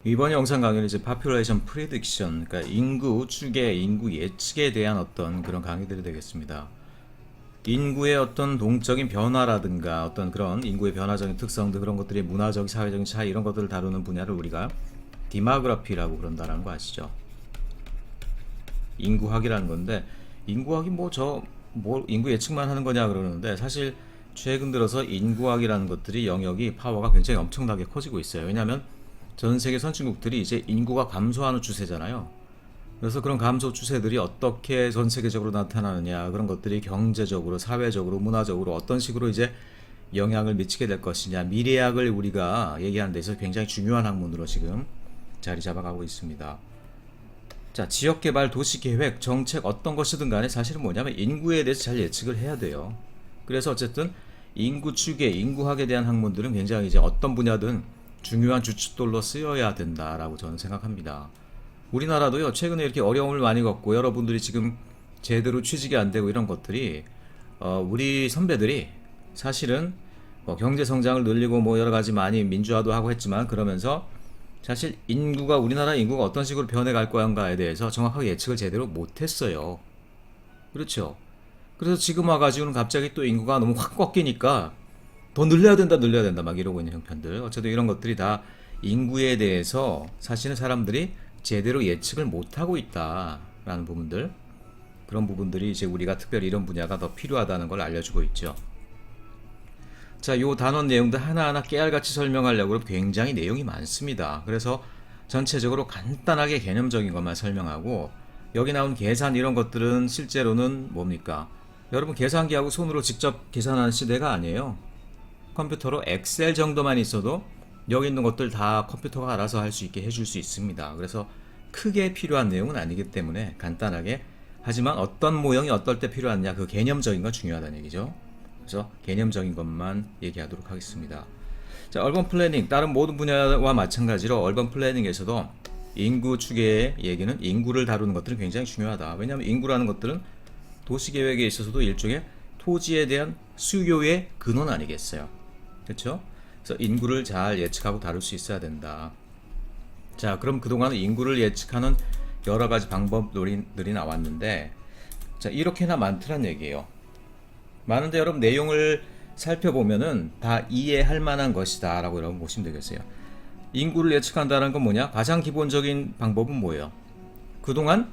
이번 영상 강의는 이제 population prediction, 그러니까 인구 추계, 인구 예측에 대한 어떤 그런 강의들이 되겠습니다. 인구의 어떤 동적인 변화라든가 어떤 그런 인구의 변화적인 특성들, 그런 것들이 문화적, 사회적인 차이, 이런 것들을 다루는 분야를 우리가 디모그래피라고 그런다는 거 아시죠? 인구학이라는 건데, 인구학이 인구 예측만 하는 거냐 그러는데, 사실 최근 들어서 인구학이라는 것들이 영역이 파워가 굉장히 엄청나게 커지고 있어요. 왜냐하면 전 세계 선진국들이 이제 인구가 감소하는 추세잖아요. 그래서 그런 감소 추세들이 어떻게 전 세계적으로 나타나느냐, 그런 것들이 경제적으로, 사회적으로, 문화적으로 어떤 식으로 이제 영향을 미치게 될 것이냐, 미래학을 우리가 얘기하는 데서 굉장히 중요한 학문으로 지금 자리 잡아가고 있습니다. 자, 지역개발, 도시계획, 정책 어떤 것이든 간에 사실은 뭐냐면 인구에 대해서 잘 예측을 해야 돼요. 그래서 어쨌든 인구 추계, 인구학에 대한 학문들은 굉장히 이제 어떤 분야든 중요한 주춧돌로 쓰여야 된다라고 저는 생각합니다. 우리나라도요, 최근에 이렇게 어려움을 많이 겪고 여러분들이 지금 제대로 취직이 안 되고 이런 것들이, 우리 선배들이 사실은 뭐 경제 성장을 늘리고 뭐 여러 가지 많이 민주화도 하고 했지만, 그러면서 사실 우리나라 인구가 어떤 식으로 변해갈 거야인가에 대해서 정확하게 예측을 제대로 못했어요. 그렇죠. 그래서 지금 와가지고는 갑자기 또 인구가 너무 확 꺾이니까 더 늘려야 된다 막 이러고 있는 형편들. 어쨌든 이런 것들이 다 인구에 대해서 사실은 사람들이 제대로 예측을 못하고 있다라는 부분들, 그런 부분들이 이제 우리가 특별히 이런 분야가 더 필요하다는 걸 알려주고 있죠. 자, 요 단원 내용들 하나하나 깨알같이 설명하려고 그러면 굉장히 내용이 많습니다. 그래서 전체적으로 간단하게 개념적인 것만 설명하고, 여기 나온 계산 이런 것들은 실제로는 뭡니까? 여러분, 계산기하고 손으로 직접 계산하는 시대가 아니에요. 컴퓨터로 엑셀 정도만 있어도 여기 있는 것들 다 컴퓨터가 알아서 할 수 있게 해줄 수 있습니다. 그래서 크게 필요한 내용은 아니기 때문에 간단하게, 하지만 어떤 모형이 어떨 때 필요하냐, 그 개념적인 건 중요하다는 얘기죠. 그래서 개념적인 것만 얘기하도록 하겠습니다. 자, 얼번 플래닝, 다른 모든 분야와 마찬가지로 얼번 플래닝에서도 인구 추계의 얘기는, 인구를 다루는 것들은 굉장히 중요하다. 왜냐하면 인구라는 것들은 도시계획에 있어서도 일종의 토지에 대한 수요의 근원 아니겠어요. 그렇죠? 그래서 인구를 잘 예측하고 다룰 수 있어야 된다. 자, 그럼 그동안 인구를 예측하는 여러 가지 방법들이 나왔는데, 자, 이렇게나 많더란 얘기예요. 많은데 여러분, 내용을 살펴보면은 다 이해할 만한 것이다 라고 여러분 보시면 되겠어요. 인구를 예측한다는 건 뭐냐? 가장 기본적인 방법은 뭐예요? 그동안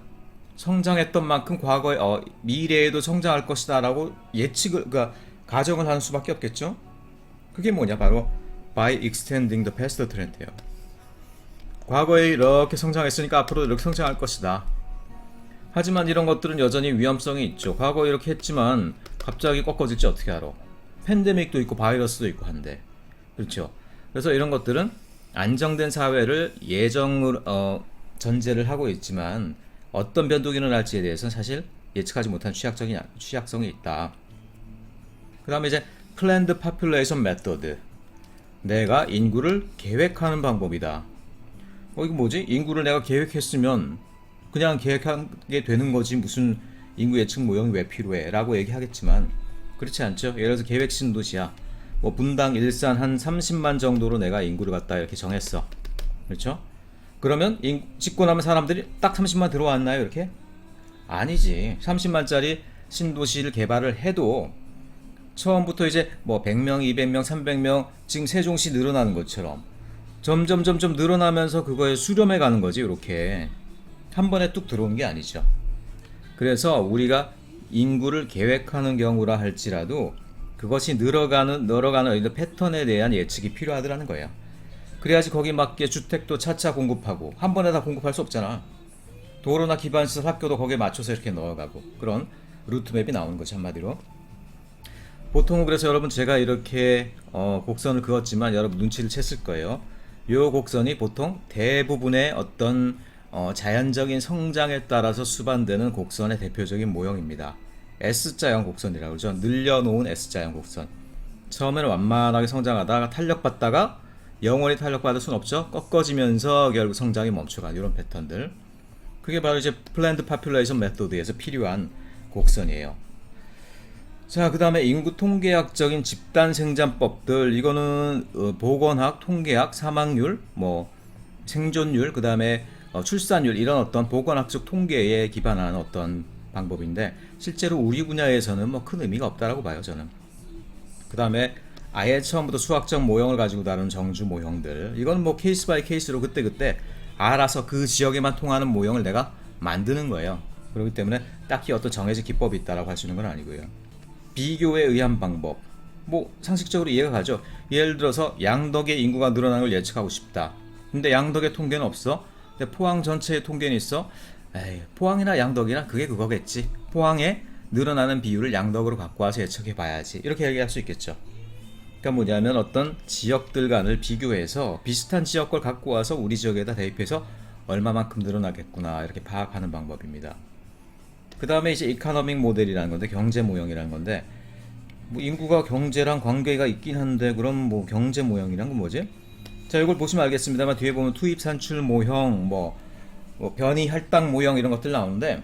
성장했던 만큼 과거에 미래에도 성장할 것이다 라고 예측을, 그러니까 가정을 하는 수밖에 없겠죠. 그게 뭐냐? 바로 by extending the past trend예요. 과거에 이렇게 성장했으니까 앞으로 이렇게 성장할 것이다. 하지만 이런 것들은 여전히 위험성이 있죠. 과거에 이렇게 했지만 갑자기 꺾어질지 어떻게 알아? 팬데믹도 있고 바이러스도 있고 한데, 그렇죠? 그래서 이런 것들은 안정된 사회를 전제를 하고 있지만 어떤 변동이 일어날지에 대해서는 사실 예측하지 못한 취약성이 있다. 그 다음에 이제 planned population method, 내가 인구를 계획하는 방법이다. 이거 뭐지? 인구를 내가 계획했으면 그냥 계획하게 되는 거지, 무슨 인구 예측 모형이 왜 필요해? 라고 얘기하겠지만 그렇지 않죠. 예를 들어서 계획 신도시야. 뭐 분당 일산 한 30만 정도로 내가 인구를 갖다 이렇게 정했어. 그렇죠? 그러면 짓고 나면 사람들이 딱 30만 들어왔나요? 이렇게? 아니지. 30만짜리 신도시를 개발을 해도 처음부터 이제 뭐 100명, 200명, 300명 지금 세종시 늘어나는 것처럼 점점 늘어나면서 그거에 수렴해 가는 거지. 이렇게 한 번에 뚝 들어오는 게 아니죠. 그래서 우리가 인구를 계획하는 경우라 할지라도 그것이 늘어가는 패턴에 대한 예측이 필요하더라는 거예요. 그래야지 거기 맞게 주택도 차차 공급하고, 한 번에 다 공급할 수 없잖아. 도로나 기반시설, 학교도 거기에 맞춰서 이렇게 넣어가고, 그런 루트맵이 나오는 거죠, 한마디로. 보통은 그래서 여러분, 제가 이렇게 곡선을 그었지만 여러분 눈치를 챘을 거예요. 이 곡선이 보통 대부분의 어떤 자연적인 성장에 따라서 수반되는 곡선의 대표적인 모형입니다. S자형 곡선이라고 그러죠. 늘려놓은 S자형 곡선. 처음에는 완만하게 성장하다가 탄력받다가 영원히 탄력받을 순 없죠. 꺾어지면서 결국 성장이 멈춰가는 이런 패턴들. 그게 바로 이제 플랜드 파퓰레이션 메소드에서 필요한 곡선이에요. 자, 그 다음에 인구 통계학적인 집단 생산법들. 이거는 보건학, 통계학, 사망률, 뭐 생존율, 그 다음에 출산율 이런 어떤 보건학적 통계에 기반한 어떤 방법인데 실제로 우리 분야에서는 뭐 큰 의미가 없다라고 봐요 저는. 그 다음에 아예 처음부터 수학적 모형을 가지고 다룬 정주 모형들 이건 뭐 케이스 바이 케이스로 그때그때 알아서 그 지역에만 통하는 모형을 내가 만드는 거예요. 그렇기 때문에 딱히 어떤 정해진 기법이 있다라고 할 수 있는 건 아니고요. 비교에 의한 방법 뭐 상식적으로 이해가 가죠. 예를 들어서 양덕의 인구가 늘어나는 걸 예측하고 싶다. 근데 양덕의 통계는 없어. 근데 포항 전체의 통계는 있어. 에이, 포항이나 양덕이나 그게 그거겠지. 포항에 늘어나는 비율을 양덕으로 갖고 와서 예측해 봐야지. 이렇게 얘기할 수 있겠죠. 그러니까 뭐냐면 어떤 지역들 간을 비교해서 비슷한 지역 걸 갖고 와서 우리 지역에다 대입해서 얼마만큼 늘어나겠구나 이렇게 파악하는 방법입니다. 그 다음에 이제 이코노믹 모델이라는 건데 경제 모형이라는 건데 뭐 인구가 경제랑 관계가 있긴 한데 그럼 뭐 경제 모형이란 건 뭐지? 자 이걸 보시면 알겠습니다만 뒤에 보면 투입 산출 모형 뭐 변이 할당 모형 이런 것들 나오는데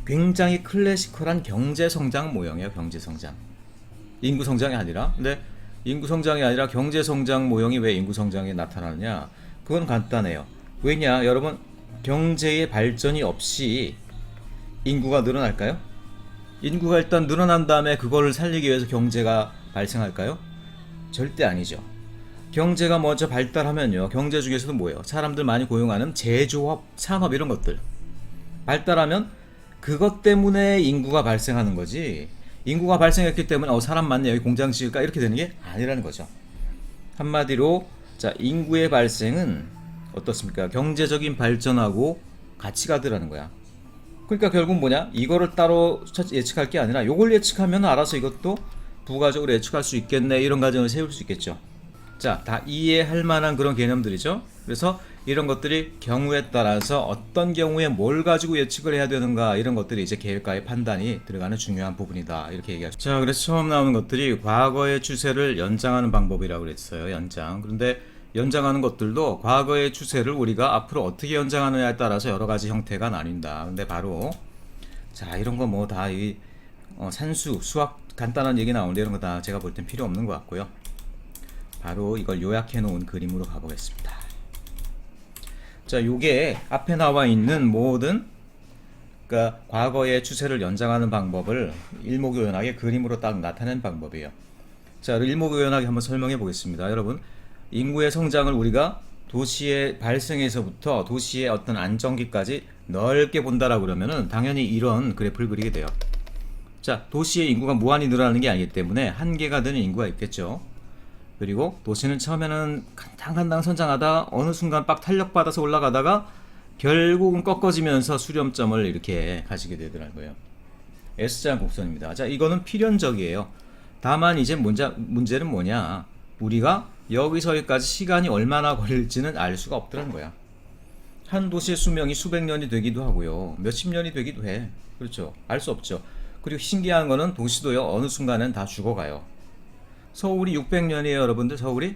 굉장히 클래시컬한 경제 성장 모형이에요. 경제 성장 인구 성장이 아니라. 근데 인구 성장이 아니라 경제 성장 모형이 왜 인구 성장에 나타나느냐? 그건 간단해요. 왜냐 여러분 경제의 발전이 없이 인구가 늘어날까요? 인구가 일단 늘어난 다음에 그거를 살리기 위해서 경제가 발생할까요? 절대 아니죠. 경제가 먼저 발달하면요. 경제 중에서도 뭐예요? 사람들 많이 고용하는 제조업, 산업 이런 것들 발달하면 그것 때문에 인구가 발생하는 거지. 인구가 발생했기 때문에 사람 많네 여기 공장 지을까 이렇게 되는 게 아니라는 거죠. 한마디로 자 인구의 발생은 어떻습니까? 경제적인 발전하고 같이 가더라는 거야. 그러니까 결국 뭐냐? 이거를 따로 예측할 게 아니라 이걸 예측하면 알아서 이것도 부가적으로 예측할 수 있겠네 이런 가정을 세울 수 있겠죠. 자, 다 이해할 만한 그런 개념들이죠. 그래서 이런 것들이 경우에 따라서 어떤 경우에 뭘 가지고 예측을 해야 되는가 이런 것들이 이제 계획과의 판단이 들어가는 중요한 부분이다 이렇게 얘기하죠. 자, 그래서 처음 나오는 것들이 과거의 추세를 연장하는 방법이라고 그랬어요. 연장. 그런데 연장하는 것들도 과거의 추세를 우리가 앞으로 어떻게 연장하느냐에 따라서 여러 가지 형태가 나뉜다. 근데 바로 자 이런 거 뭐 다 이 산수, 수학 간단한 얘기 나오는데 이런 거 다 제가 볼 땐 필요 없는 것 같고요. 바로 이걸 요약해 놓은 그림으로 가보겠습니다. 자, 요게 앞에 나와 있는 모든 그러니까 과거의 추세를 연장하는 방법을 일목요연하게 그림으로 딱 나타낸 방법이에요. 자, 일목요연하게 한번 설명해 보겠습니다. 여러분, 인구의 성장을 우리가 도시의 발생에서부터 도시의 어떤 안정기까지 넓게 본다라고 그러면은 당연히 이런 그래프를 그리게 돼요. 자, 도시의 인구가 무한히 늘어나는 게 아니기 때문에 한계가 되는 인구가 있겠죠. 그리고 도시는 처음에는 간당간당 선장하다 어느 순간 빡 탄력받아서 올라가다가 결국은 꺾어지면서 수렴점을 이렇게 가지게 되더라고요. S자형 곡선입니다. 자, 이거는 필연적이에요. 다만 이제 문제는 뭐냐? 우리가 여기서 여기까지 시간이 얼마나 걸릴지는 알 수가 없더라는 거야. 한 도시의 수명이 수백 년이 되기도 하고요. 몇십 년이 되기도 해. 그렇죠. 알 수 없죠. 그리고 신기한 거는 도시도요. 어느 순간은 다 죽어가요. 서울이 600년이에요, 여러분들. 서울이?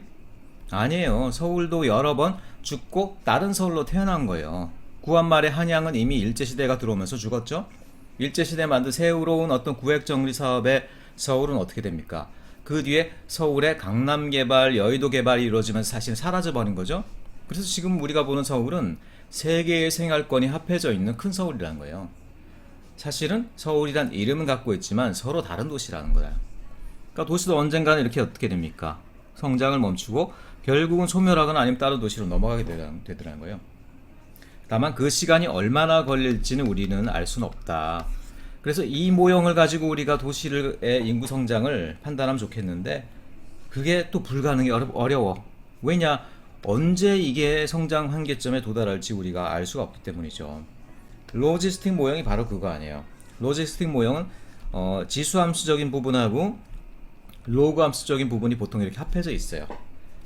아니에요. 서울도 여러 번 죽고 다른 서울로 태어난 거예요. 구한말의 한양은 이미 일제시대가 들어오면서 죽었죠. 일제시대 만든 새로운 어떤 구획정리 사업에 서울은 어떻게 됩니까? 그 뒤에 서울의 강남 개발, 여의도 개발이 이루어지면서 사실 사라져버린 거죠. 그래서 지금 우리가 보는 서울은 세 개의 생활권이 합해져 있는 큰 서울이라는 거예요. 사실은 서울이란 이름은 갖고 있지만 서로 다른 도시라는 거야. 그러니까 도시도 언젠가는 이렇게 어떻게 됩니까? 성장을 멈추고 결국은 소멸하거나 아니면 다른 도시로 넘어가게 되더라는 거예요. 다만 그 시간이 얼마나 걸릴지는 우리는 알 수는 없다. 그래서 이 모형을 가지고 우리가 도시의 인구 성장을 판단하면 좋겠는데 그게 또 불가능히 어려워. 왜냐? 언제 이게 성장 한계점에 도달할지 우리가 알 수가 없기 때문이죠. 로지스틱 모형이 바로 그거 아니에요. 로지스틱 모형은 지수함수적인 부분하고 로그함수적인 부분이 보통 이렇게 합해져 있어요.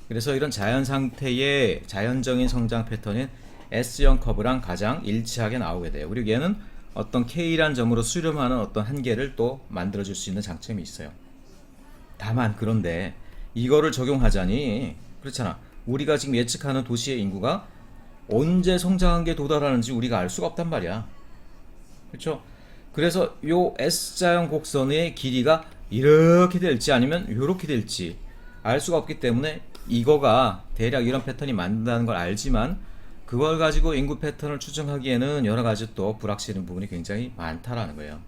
그래서 이런 자연 상태의 자연적인 성장 패턴인 S형 커브랑 가장 일치하게 나오게 돼요. 그리고 얘는 어떤 K란 점으로 수렴하는 어떤 한계를 또 만들어줄 수 있는 장점이 있어요. 다만 그런데 이거를 적용하자니 그렇잖아. 우리가 지금 예측하는 도시의 인구가 언제 성장한계에 도달하는지 우리가 알 수가 없단 말이야. 그렇죠? 그래서 요 S자형 곡선의 길이가 이렇게 될지 아니면 이렇게 될지 알 수가 없기 때문에 이거가 대략 이런 패턴이 만든다는 걸 알지만 그걸 가지고 인구 패턴을 추정하기에는 여러 가지 또 불확실한 부분이 굉장히 많다라는 거예요.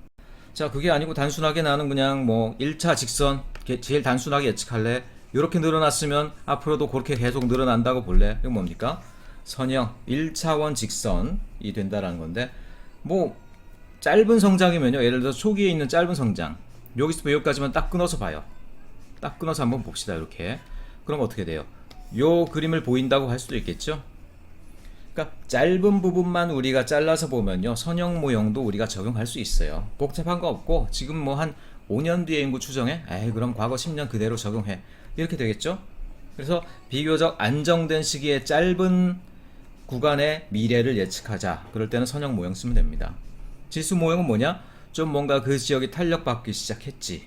자, 그게 아니고 단순하게 나는 그냥 뭐 1차 직선, 제일 단순하게 예측할래? 이렇게 늘어났으면 앞으로도 그렇게 계속 늘어난다고 볼래? 이건 뭡니까? 선형 1차원 직선이 된다라는 건데, 뭐 짧은 성장이면요, 예를 들어 초기에 있는 짧은 성장, 여기서부터 여기까지만 딱 끊어서 봐요. 딱 끊어서 한번 봅시다. 이렇게. 그럼 어떻게 돼요? 요 그림을 보인다고 할 수도 있겠죠. 그러니까 짧은 부분만 우리가 잘라서 보면요, 선형 모형도 우리가 적용할 수 있어요. 복잡한 거 없고, 지금 뭐 한 5년 뒤에 인구 추정해? 에이, 그럼 과거 10년 그대로 적용해. 이렇게 되겠죠. 그래서 비교적 안정된 시기에 짧은 구간의 미래를 예측하자. 그럴 때는 선형 모형 쓰면 됩니다. 지수 모형은 뭐냐? 좀 뭔가 그 지역이 탄력받기 시작했지.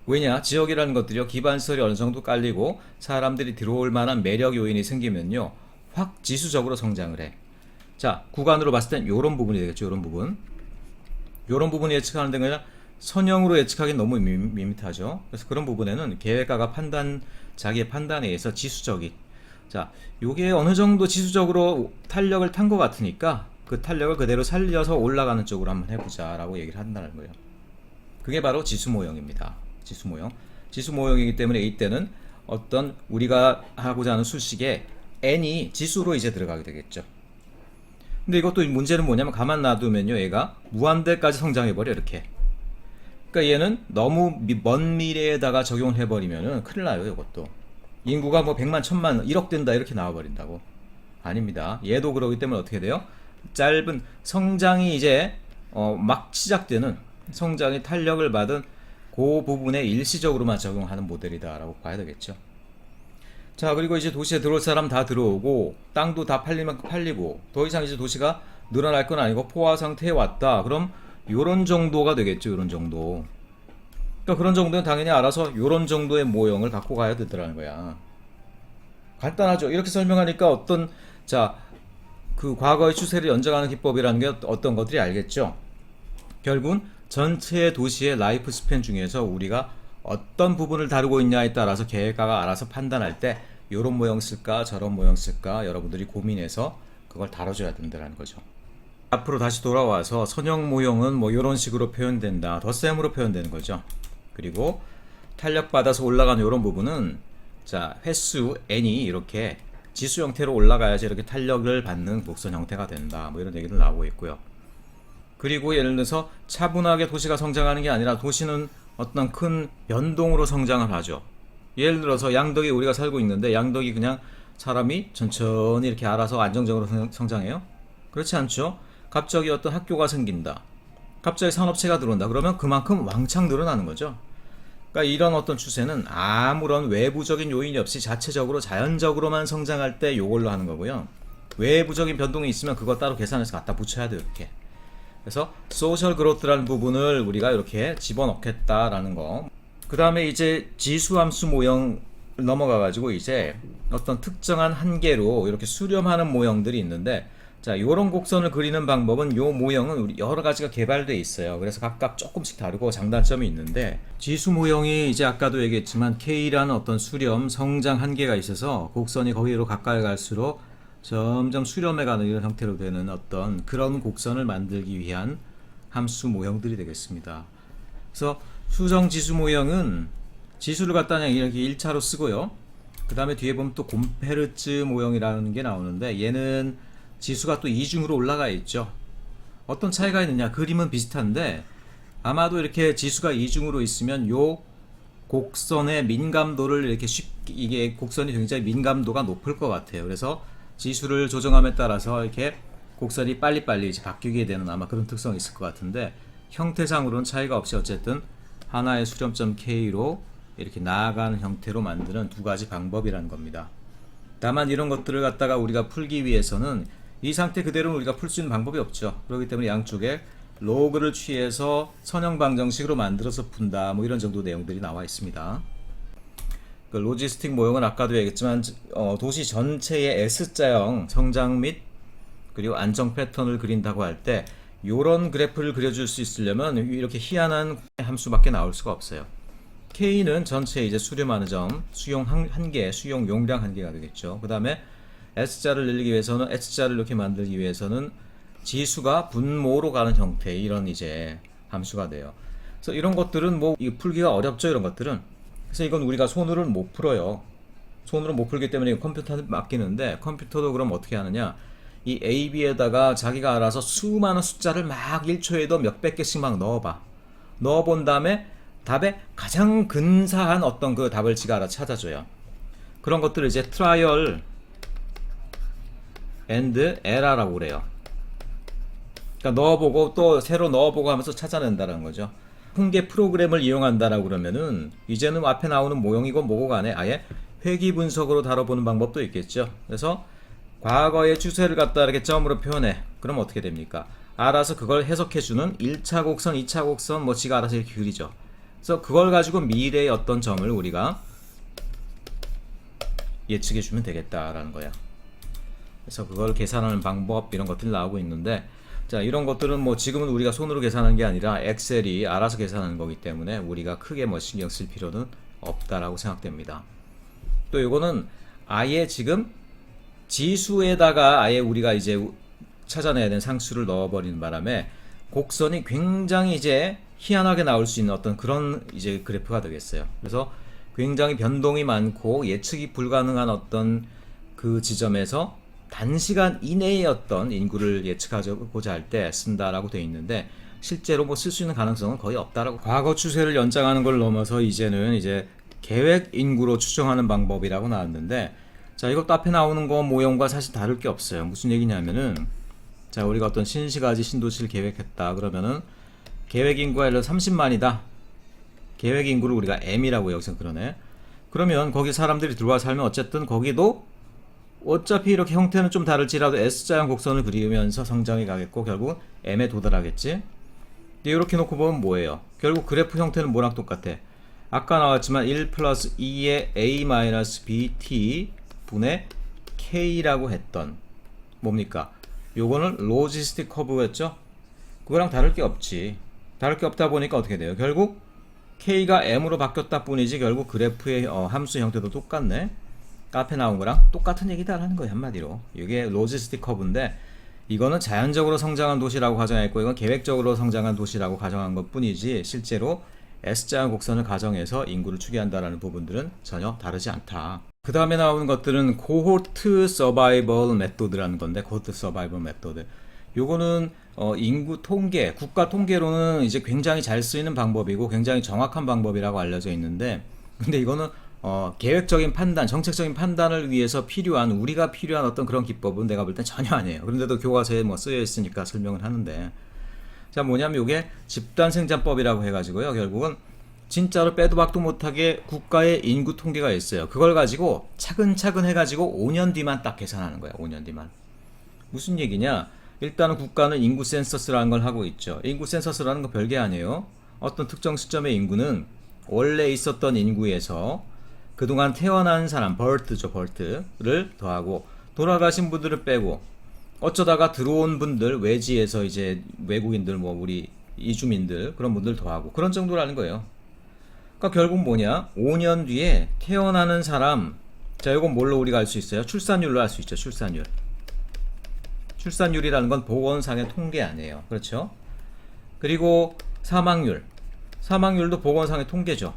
왜냐? 지역이라는 것들이요, 기반시설이 어느 정도 깔리고 사람들이 들어올 만한 매력 요인이 생기면요, 확 지수적으로 성장을 해. 자, 구간으로 봤을 땐 요런 부분이 되겠죠. 요런 부분. 요런 부분 예측하는 데는 그냥 선형으로 예측하기는 너무 밋밋하죠. 그래서 그런 부분에는 계획가가 자기의 판단에 의해서 지수적인, 자, 요게 어느 정도 지수적으로 탄력을 탄 것 같으니까 그 탄력을 그대로 살려서 올라가는 쪽으로 한번 해보자 라고 얘기를 한다는 거예요. 그게 바로 지수 모형입니다. 지수 모형. 지수 모형이기 때문에 이때는 어떤 우리가 하고자 하는 수식에 n이 지수로 이제 들어가게 되겠죠. 근데 이것도 문제는 뭐냐면, 가만 놔두면요, 얘가 무한대까지 성장해버려. 이렇게. 그러니까 얘는 너무 먼 미래에다가 적용을 해버리면은 큰일 나요. 이것도 인구가 뭐 100만 1000만 1억 된다 이렇게 나와버린다고. 아닙니다. 얘도 그러기 때문에 어떻게 돼요? 짧은 성장이 이제 막 시작되는, 성장이 탄력을 받은 그 부분에 일시적으로만 적용하는 모델이다 라고 봐야 되겠죠. 자, 그리고 이제 도시에 들어올 사람 다 들어오고 땅도 다 팔릴 만큼 팔리고 더 이상 이제 도시가 늘어날 건 아니고 포화 상태에 왔다. 그럼 요런 정도가 되겠죠. 요런 정도. 그러니까 그런 정도는 당연히 알아서 요런 정도의 모형을 갖고 가야 되더라는 거야. 간단하죠. 이렇게 설명하니까 자, 그 과거의 추세를 연정하는 기법이라는 게 어떤 것들이 알겠죠. 결국은 전체 도시의 라이프 스팬 중에서 우리가 어떤 부분을 다루고 있냐에 따라서 계획가가 알아서 판단할 때 요런 모형 쓸까 저런 모형 쓸까 여러분들이 고민해서 그걸 다뤄줘야 된다는 거죠. 앞으로 다시 돌아와서 선형 모형은 뭐 이런 식으로 표현된다, 덧셈으로 표현되는 거죠. 그리고 탄력받아서 올라가는 이런 부분은, 자, 횟수 n이 이렇게 지수 형태로 올라가야지 이렇게 탄력을 받는 곡선 형태가 된다, 뭐 이런 얘기도 나오고 있고요. 그리고 예를 들어서 차분하게 도시가 성장하는 게 아니라 도시는 어떤 큰 변동으로 성장을 하죠. 예를 들어서 양덕이 우리가 살고 있는데, 양덕이 그냥 사람이 천천히 이렇게 알아서 안정적으로 성장해요? 그렇지 않죠. 갑자기 어떤 학교가 생긴다, 갑자기 산업체가 들어온다, 그러면 그만큼 왕창 늘어나는 거죠. 그러니까 이런 어떤 추세는 아무런 외부적인 요인이 없이 자체적으로 자연적으로만 성장할 때 요걸로 하는 거고요. 외부적인 변동이 있으면 그거 따로 계산해서 갖다 붙여야 돼요. 이렇게. 그래서 소셜 그로트라는 부분을 우리가 이렇게 집어넣겠다라는 거. 그 다음에 이제 지수함수 모형 넘어가 가지고 이제 어떤 특정한 한계로 이렇게 수렴하는 모형들이 있는데, 자, 요런 곡선을 그리는 방법은, 요 모형은 우리 여러 가지가 개발되어 있어요. 그래서 각각 조금씩 다르고 장단점이 있는데, 지수 모형이 이제 아까도 얘기했지만 K라는 어떤 수렴, 성장 한계가 있어서 곡선이 거기로 가까이 갈수록 점점 수렴해가는 이런 형태로 되는 어떤 그런 곡선을 만들기 위한 함수 모형들이 되겠습니다. 그래서 수정 지수 모형은 지수를 갖다 그냥 이렇게 1차로 쓰고요. 그 다음에 뒤에 보면 또 곰페르츠 모형이라는 게 나오는데, 얘는 지수가 또 이중으로 올라가 있죠. 어떤 차이가 있느냐? 그림은 비슷한데 아마도 이렇게 지수가 이중으로 있으면 요 곡선의 민감도를 이렇게 쉽게, 이게 곡선이 굉장히 민감도가 높을 것 같아요. 그래서 지수를 조정함에 따라서 이렇게 곡선이 빨리빨리 이제 바뀌게 되는 아마 그런 특성이 있을 것 같은데, 형태상으로는 차이가 없이 어쨌든 하나의 수렴점 K로 이렇게 나아가는 형태로 만드는 두 가지 방법이라는 겁니다. 다만 이런 것들을 갖다가 우리가 풀기 위해서는 이 상태 그대로는 우리가 풀 수 있는 방법이 없죠. 그렇기 때문에 양쪽에 로그를 취해서 선형 방정식으로 만들어서 푼다, 뭐 이런 정도 내용들이 나와 있습니다. 그 로지스틱 모형은 아까도 얘기했지만 도시 전체의 S자형 성장 및 그리고 안정 패턴을 그린다고 할 때 요런 그래프를 그려줄 수 있으려면 이렇게 희한한 함수밖에 나올 수가 없어요. K는 전체 이제 수렴하는 점, 수용 한계, 수용 용량 한계가 되겠죠. 그 다음에 S자를 늘리기 위해서는 S자를 이렇게 만들기 위해서는 지수가 분모로 가는 형태의 이런 이제 함수가 돼요. 그래서 이런 것들은 뭐 이거 풀기가 어렵죠, 이런 것들은. 그래서 이건 우리가 손으로는 못 풀어요. 손으로 못 풀기 때문에 컴퓨터한테 맡기는데, 컴퓨터도 그럼 어떻게 하느냐, 이 A, B에다가 자기가 알아서 수많은 숫자를 막 1초에도 몇백 개씩 막 넣어본 다음에 답에 가장 근사한 어떤 그 답을 지가 알아 찾아줘요. 그런 것들을 이제 트라이얼 앤드 에러라고 그래요. 그러니까 넣어보고 또 새로 넣어보고 하면서 찾아낸다는 거죠. 통계 프로그램을 이용한다라고 그러면은 이제는 앞에 나오는 모형이고 뭐고 간에 아예 회귀 분석으로 다뤄보는 방법도 있겠죠. 그래서 과거의 추세를 갖다 이렇게 점으로 표현해. 그럼 어떻게 됩니까? 알아서 그걸 해석해주는 1차 곡선, 2차 곡선 뭐 지가 알아서 이렇게 그리죠. 그래서 그걸 가지고 미래의 어떤 점을 우리가 예측해주면 되겠다라는 거야. 그래서 그걸 계산하는 방법 이런 것들이 나오고 있는데, 자, 이런 것들은 뭐 지금은 우리가 손으로 계산하는 게 아니라 엑셀이 알아서 계산하는 거기 때문에 우리가 크게 뭐 신경 쓸 필요는 없다라고 생각됩니다. 또 이거는 아예 지금 지수에다가 아예 우리가 이제 찾아내야 되는 상수를 넣어버리는 바람에 곡선이 굉장히 이제 희한하게 나올 수 있는 어떤 그런 이제 그래프가 되겠어요. 그래서 굉장히 변동이 많고 예측이 불가능한 어떤 그 지점에서 단시간 이내의 어떤 인구를 예측하고자 할 때 쓴다라고 되어 있는데, 실제로 뭐 쓸 수 있는 가능성은 거의 없다라고. 과거 추세를 연장하는 걸 넘어서 이제는 이제 계획 인구로 추정하는 방법이라고 나왔는데, 자, 이것도 앞에 나오는 거 모형과 사실 다를 게 없어요. 무슨 얘기냐면은, 자, 우리가 어떤 신시가지 신도시를 계획했다 그러면은 계획 인구가 예를 들어 30만이다. 계획 인구를 우리가 M이라고 여기서 그러네. 그러면 거기 사람들이 들어와 살면 어쨌든 거기도 어차피 이렇게 형태는 좀 다를지라도 S자형 곡선을 그리면서 성장해 가겠고 결국 M에 도달하겠지. 근데 이렇게 놓고 보면 뭐예요? 결국 그래프 형태는 뭐랑 똑같아? 아까 나왔지만 1 플러스 2의 A 마이너스 BT 분의 K라고 했던 뭡니까? 요거는 로지스틱 커브였죠? 그거랑 다를 게 없지. 다를 게 없다 보니까 어떻게 돼요? 결국 K가 M으로 바뀌었다 뿐이지 결국 그래프의 함수 형태도 똑같네. 앞에 나온 거랑 똑같은 얘기다라는 거예요, 한마디로. 이게 로지스틱 커브인데 이거는 자연적으로 성장한 도시라고 가정했고 이건 계획적으로 성장한 도시라고 가정한 것 뿐이지 실제로 S자형 곡선을 가정해서 인구를 추계한다라는 부분들은 전혀 다르지 않다. 그 다음에 나오는 것들은 코호트 서바이벌 메소드라는 건데, 코호트 서바이벌 메소드 요거는 인구 통계, 국가 통계로는 이제 굉장히 잘 쓰이는 방법이고 굉장히 정확한 방법이라고 알려져 있는데, 근데 이거는 계획적인 판단, 정책적인 판단을 위해서 필요한, 우리가 필요한 어떤 그런 기법은 내가 볼 땐 전혀 아니에요. 그런데도 교과서에 뭐 쓰여 있으니까 설명을 하는데, 자, 뭐냐면 이게 집단 생산법이라고 해가지고요, 결국은 진짜로 빼도 박도 못하게 국가의 인구 통계가 있어요. 그걸 가지고 차근차근 해가지고 5년 뒤만 딱 계산하는 거야. 5년 뒤만. 무슨 얘기냐? 일단은 국가는 인구 센서스라는 걸 하고 있죠. 인구 센서스라는 거 별게 아니에요. 어떤 특정 시점의 인구는 원래 있었던 인구에서 그동안 태어난 사람, 버트죠, 버트를 더하고 돌아가신 분들을 빼고 어쩌다가 들어온 분들, 외지에서 이제 외국인들, 뭐 우리 이주민들 그런 분들 더하고 그런 정도라는 거예요. 그러니까 결국 뭐냐? 5년 뒤에 태어나는 사람, 자, 이건 뭘로 우리가 알 수 있어요? 출산율로 알 수 있죠. 출산율. 출산율이라는 건 보건상의 통계 아니에요. 그렇죠? 그리고 사망률. 사망률도 보건상의 통계죠.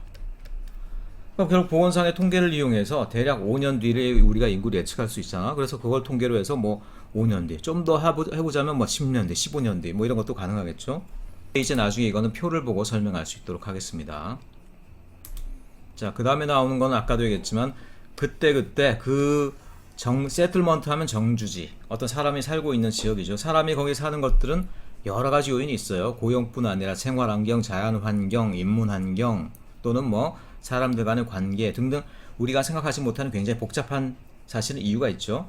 그럼 결국 보건상의 통계를 이용해서 대략 5년 뒤를 우리가 인구를 예측할 수 있잖아. 그래서 그걸 통계로 해서 뭐 5년 뒤, 좀 더 해보자면 뭐 10년 뒤, 15년 뒤, 뭐 이런 것도 가능하겠죠. 이제 나중에 이거는 표를 보고 설명할 수 있도록 하겠습니다. 자, 그 다음에 나오는 건 아까도 얘기했지만 그때 그 세틀먼트 하면 정주지, 어떤 사람이 살고 있는 지역이죠. 사람이 거기 사는 것들은 여러 가지 요인이 있어요. 고용뿐 아니라 생활환경, 자연환경, 인문환경 또는 뭐 사람들 간의 관계 등등 우리가 생각하지 못하는 굉장히 복잡한 사실은 이유가 있죠.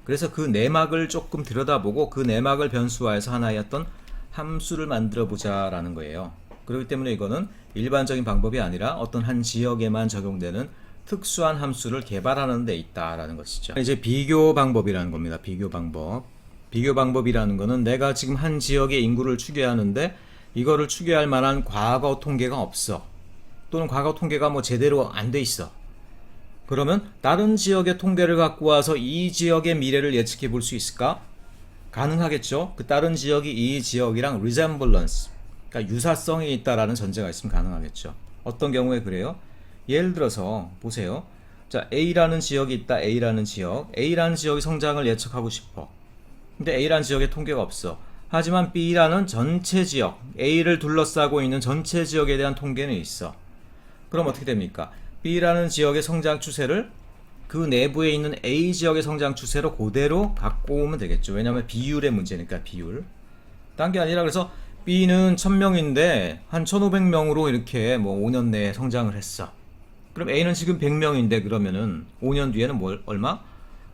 그래서 그 내막을 조금 들여다보고 그 내막을 변수화해서 하나의 어떤 함수를 만들어 보자라는 거예요. 그렇기 때문에 이거는 일반적인 방법이 아니라 어떤 한 지역에만 적용되는 특수한 함수를 개발하는 데 있다라는 것이죠. 이제 비교 방법이라는 겁니다. 비교 방법. 비교 방법이라는 거는 내가 지금 한 지역의 인구를 추계하는데 이거를 추계할 만한 과거 통계가 없어. 또는 과거 통계가 뭐 제대로 안 돼 있어. 그러면 다른 지역의 통계를 갖고 와서 이 지역의 미래를 예측해 볼 수 있을까? 가능하겠죠. 그 다른 지역이 이 지역이랑 resemblance, 그러니까 유사성이 있다라는 전제가 있으면 가능하겠죠. 어떤 경우에 그래요? 예를 들어서 보세요. 자, A라는 지역이 있다. A라는 지역의 성장을 예측하고 싶어. 근데 A라는 지역에 통계가 없어. 하지만 B라는 전체 지역, A를 둘러싸고 있는 전체 지역에 대한 통계는 있어. 그럼 어떻게 됩니까? B라는 지역의 성장 추세를 그 내부에 있는 A 지역의 성장 추세로 그대로 갖고 오면 되겠죠. 왜냐하면 비율의 문제니까, 비율. 딴 게 아니라, 그래서 B는 1000명인데 한 1500명으로 이렇게 뭐 5년 내에 성장을 했어. 그럼 A는 지금 100명인데 그러면은 5년 뒤에는 얼마?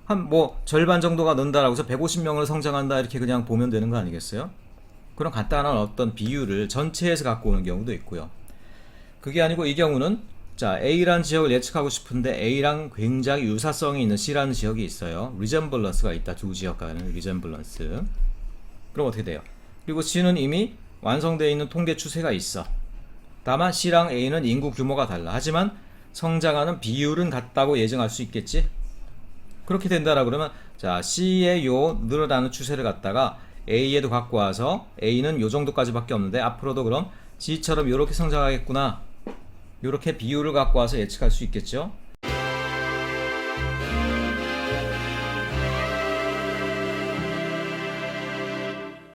한 뭐 절반 정도가 는다라고 해서 150명으로 성장한다, 이렇게 그냥 보면 되는 거 아니겠어요? 그런 간단한 어떤 비율을 전체에서 갖고 오는 경우도 있고요. 그게 아니고 이 경우는, 자, A라는 지역을 예측하고 싶은데 A랑 굉장히 유사성이 있는 C라는 지역이 있어요. resemblance가 있다. 두 지역 간의 resemblance. 그럼 어떻게 돼요? 그리고 C는 이미 완성되어 있는 통계 추세가 있어. 다만 C랑 A는 인구 규모가 달라. 하지만 성장하는 비율은 같다고 예정할 수 있겠지? 그렇게 된다라 그러면, 자, C의 요 늘어나는 추세를 갖다가 A에도 갖고 와서 A는 요 정도까지밖에 없는데 앞으로도 그럼 C처럼 요렇게 성장하겠구나, 요렇게 비율을 갖고 와서 예측할 수 있겠죠.